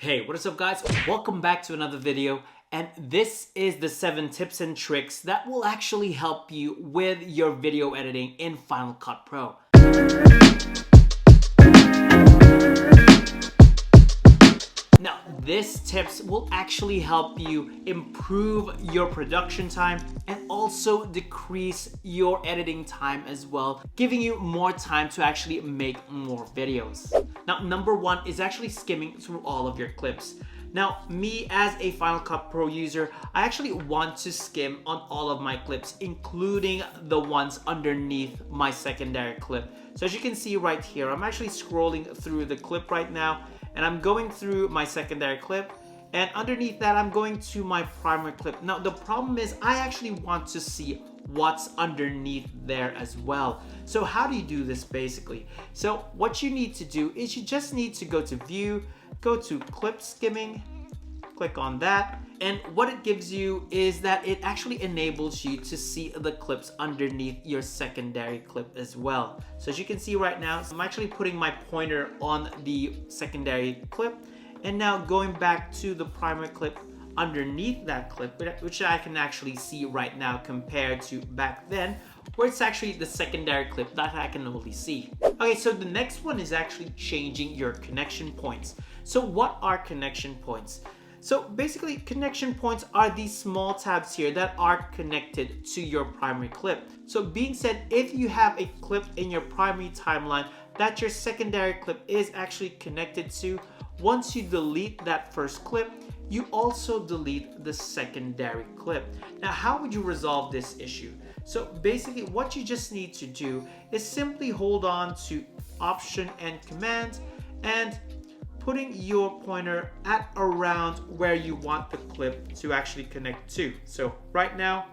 Hey, what is up guys? Welcome back to another video, and this is the 7 tips and tricks that will actually help you with your video editing in Final Cut Pro. Now, these tips will actually help you improve your production time and also decrease your editing time as well, giving you more time to actually make more videos. Now, number one is actually skimming through all of your clips. Now, me as a Final Cut Pro user, I actually want to skim on all of my clips, including the ones underneath my secondary clip. So as you can see right here, I'm actually scrolling through the clip right now, and I'm going through my secondary clip, and underneath that I'm going to my primary clip. Now the problem is I actually want to see what's underneath there as well. So how do you do this basically? So what you need to do is you just need to go to view, go to clip skimming, click on that, and what it gives you is that it actually enables you to see the clips underneath your secondary clip as well. So as you can see right now, I'm actually putting my pointer on the secondary clip, and now going back to the primary clip underneath that clip, which I can actually see right now compared to back then, where it's actually the secondary clip that I can only see. Okay, so the next one is actually changing your connection points. So what are connection points? So basically, connection points are these small tabs here that are connected to your primary clip. So being said, if you have a clip in your primary timeline that your secondary clip is actually connected to, once you delete that first clip, you also delete the secondary clip. Now, how would you resolve this issue? So basically, what you just need to do is simply hold on to Option and Command and putting your pointer at around where you want the clip to actually connect to. So right now,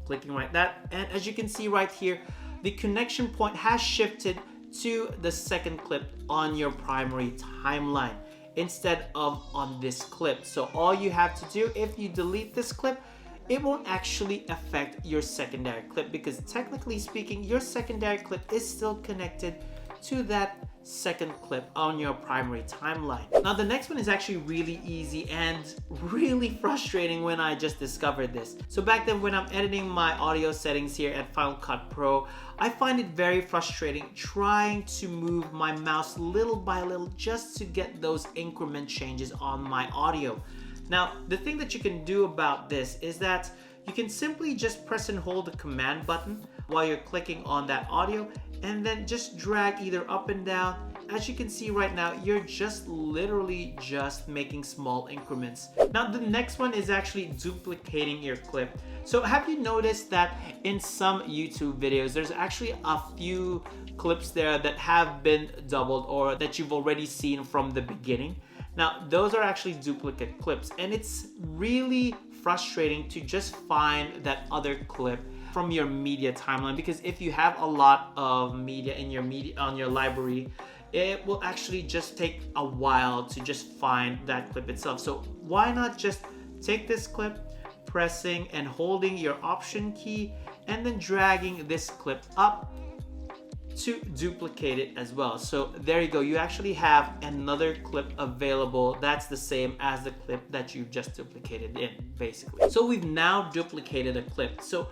clicking like that, and as you can see right here, the connection point has shifted to the second clip on your primary timeline instead of on this clip. So all you have to do, if you delete this clip, it won't actually affect your secondary clip, because technically speaking, your secondary clip is still connected to that second clip on your primary timeline. Now the next one is actually really easy and really frustrating when I just discovered this. So back then when I'm editing my audio settings here at Final Cut Pro, I find it very frustrating trying to move my mouse little by little just to get those increment changes on my audio. Now the thing that you can do about this is that you can simply just press and hold the command button while you're clicking on that audio, and then just drag either up and down. As you can see right now, you're just literally just making small increments. Now the next one is actually duplicating your clip. So have you noticed that in some YouTube videos, there's actually a few clips there that have been doubled or that you've already seen from the beginning? Now those are actually duplicate clips, and it's really frustrating to just find that other clip from your media timeline, because if you have a lot of media in your on your library, it will actually just take a while to just find that clip itself. So why not just take this clip, pressing and holding your Option key, and then dragging this clip up to duplicate it as well. So there you go, you actually have another clip available that's the same as the clip that you just duplicated in, basically. So we've now duplicated a clip. So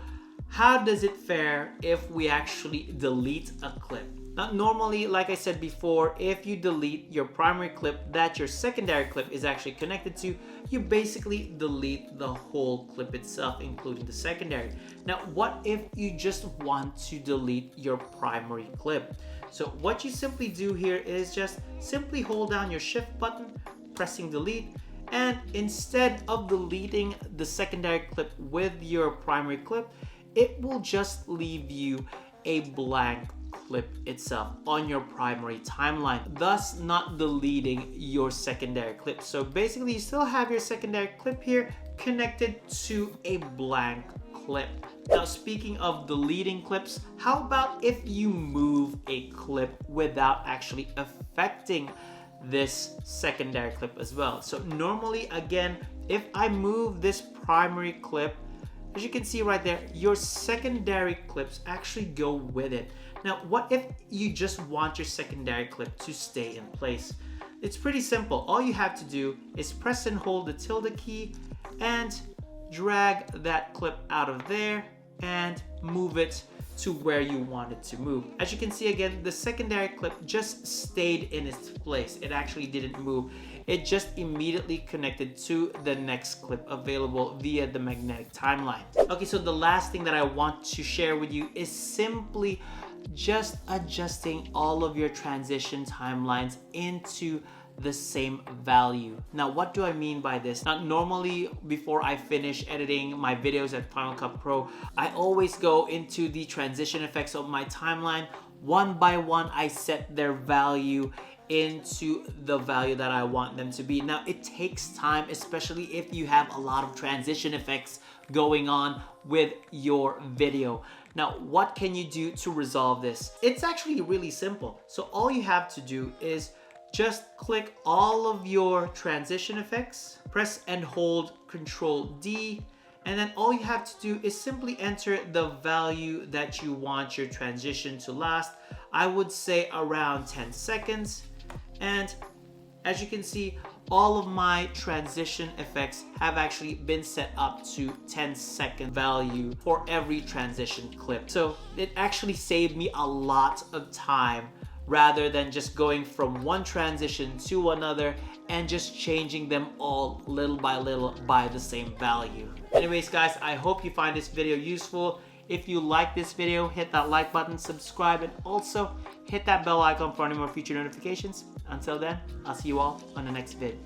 how does it fare if we actually delete a clip? Now normally, like I said before, if you delete your primary clip that your secondary clip is actually connected to, you basically delete the whole clip itself, including the secondary. Now what if you just want to delete your primary clip? So what you simply do here is just simply hold down your Shift button, pressing delete, and instead of deleting the secondary clip with your primary clip, it will just leave you a blank clip itself on your primary timeline, thus not deleting your secondary clip. So basically you still have your secondary clip here connected to a blank clip. Now speaking of deleting clips, how about if you move a clip without actually affecting this secondary clip as well? So normally, again, if I move this primary clip, as you can see right there, your secondary clips actually go with it. Now, what if you just want your secondary clip to stay in place? It's pretty simple. All you have to do is press and hold the tilde key and drag that clip out of there and move it to where you want it to move. As you can see, again, the secondary clip just stayed in its place. It actually didn't move. It just immediately connected to the next clip available via the magnetic timeline. Okay, so the last thing that I want to share with you is simply just adjusting all of your transition timelines into the same value. Now, what do I mean by this? Now, normally before I finish editing my videos at Final Cut Pro, I always go into the transition effects of my timeline. One by one, I set their value into the value that I want them to be. Now, it takes time, especially if you have a lot of transition effects going on with your video. Now, what can you do to resolve this? It's actually really simple. So all you have to do is just click all of your transition effects, press and hold Control D, and then all you have to do is simply enter the value that you want your transition to last. I would say around 10 seconds. And as you can see, all of my transition effects have actually been set up to 10-second value for every transition clip. So it actually saved me a lot of time rather than just going from one transition to another and just changing them all little by the same value. Anyways, guys, I hope you find this video useful. If you like this video, hit that like button, subscribe, and also hit that bell icon for any more future notifications. Until then, I'll see you all on the next vid.